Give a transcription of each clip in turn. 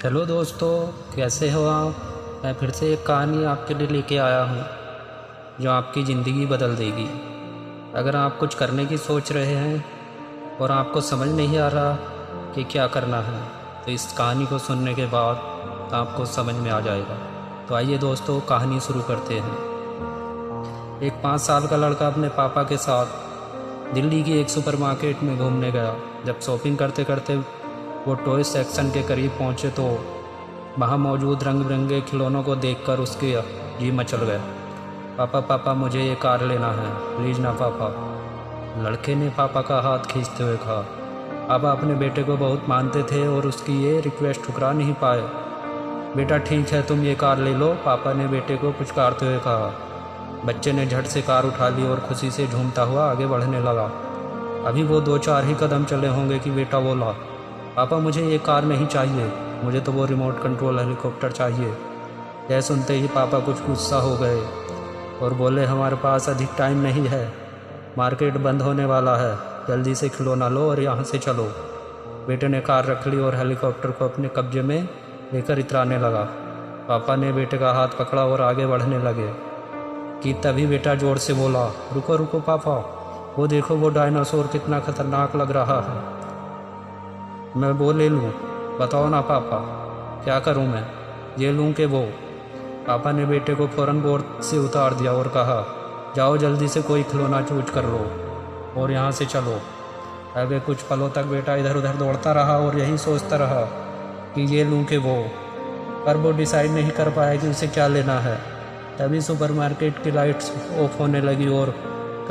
Hello दोस्तों, कैसे हो आप। मैं फिर से एक कहानी आपके लिए लेके आया हूँ जो आपकी ज़िंदगी बदल देगी। अगर आप कुछ करने की सोच रहे हैं और आपको समझ नहीं आ रहा कि क्या करना है, तो इस कहानी को सुनने के बाद आपको समझ में आ जाएगा। तो आइए दोस्तों, कहानी शुरू करते हैं। एक 5 साल का लड़का अपने पापा के साथ दिल्ली की एक सुपरमार्केट में घूमने गया। जब शॉपिंग करते करते वो टॉय सेक्शन के करीब पहुंचे तो वहां मौजूद रंग बिरंगे खिलौनों को देखकर उसके जी मचल गया। पापा पापा, मुझे ये कार लेना है, प्लीज़ ना पापा। लड़के ने पापा का हाथ खींचते हुए कहा। पापा अपने बेटे को बहुत मानते थे और उसकी ये रिक्वेस्ट ठुकरा नहीं पाए। बेटा ठीक है, तुम ये कार ले लो, पापा ने बेटे को पुचकारते हुए कहा। बच्चे ने झट से कार उठा ली और खुशी से झूमता हुआ आगे बढ़ने लगा। अभी वो 2-4 ही कदम चले होंगे कि बेटा बोला, पापा मुझे ये कार नहीं चाहिए, मुझे तो वो रिमोट कंट्रोल हेलीकॉप्टर चाहिए। यह सुनते ही पापा कुछ गुस्सा हो गए और बोले, हमारे पास अधिक टाइम नहीं है, मार्केट बंद होने वाला है, जल्दी से खिलौना लो और यहाँ से चलो। बेटे ने कार रख ली और हेलीकॉप्टर को अपने कब्जे में लेकर इतराने लगा। पापा ने बेटे का हाथ पकड़ा और आगे बढ़ने लगे कि तभी बेटा जोर से बोला, रुको रुको पापा, वो देखो वो डायनासोर कितना खतरनाक लग रहा है। मैं वो ले लूँ? बताओ ना पापा, क्या करूँ मैं, ये लूँ कि वो? पापा ने बेटे को फ़ौरन बोर्ड से उतार दिया और कहा, जाओ जल्दी से कोई खिलौना चूज कर लो और यहाँ से चलो। आगे कुछ पलों तक बेटा इधर उधर दौड़ता रहा और यही सोचता रहा कि ये लूँ कि वो, पर वो डिसाइड नहीं कर पाया कि उसे क्या लेना है। तभी सुपरमार्केट की लाइट्स ऑफ होने लगी और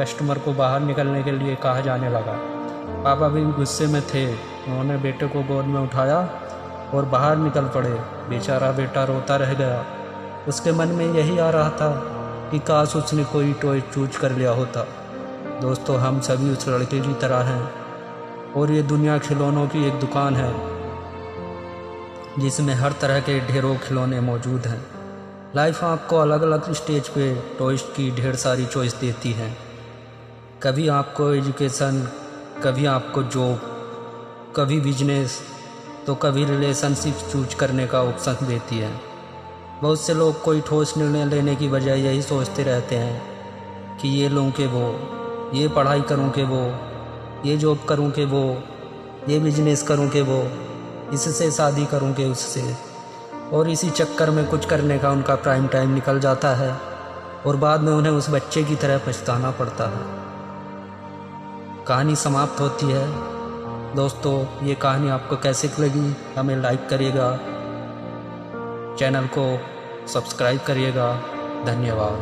कस्टमर को बाहर निकलने के लिए कहा जाने लगा। पापा भी गुस्से में थे। उन्होंने बेटे को गोद में उठाया और बाहर निकल पड़े। बेचारा बेटा रोता रह गया। उसके मन में यही आ रहा था कि काश उसने कोई टॉय चूज कर लिया होता। दोस्तों, हम सभी उस लड़के की तरह हैं और ये दुनिया खिलौनों की एक दुकान है जिसमें हर तरह के ढेरों खिलौने मौजूद हैं। लाइफ आपको अलग अलग स्टेज पे टॉयज की ढेर सारी चॉइस देती है। कभी आपको एजुकेशन, कभी आपको जॉब, कभी बिजनेस, तो कभी रिलेशनशिप चूज करने का ऑप्शन देती है। बहुत से लोग कोई ठोस निर्णय लेने की बजाय यही सोचते रहते हैं कि ये लूँ कि वो, ये पढ़ाई करूँ कि वो, ये जॉब करूँ कि वो, ये बिजनेस करूँ कि वो, इससे शादी करूँ कि उससे। और इसी चक्कर में कुछ करने का उनका प्राइम टाइम निकल जाता है और बाद में उन्हें उस बच्चे की तरह पछताना पड़ता है। कहानी समाप्त होती है। दोस्तों, ये कहानी आपको कैसे लगी हमें लाइक करिएगा, चैनल को सब्सक्राइब करिएगा। धन्यवाद।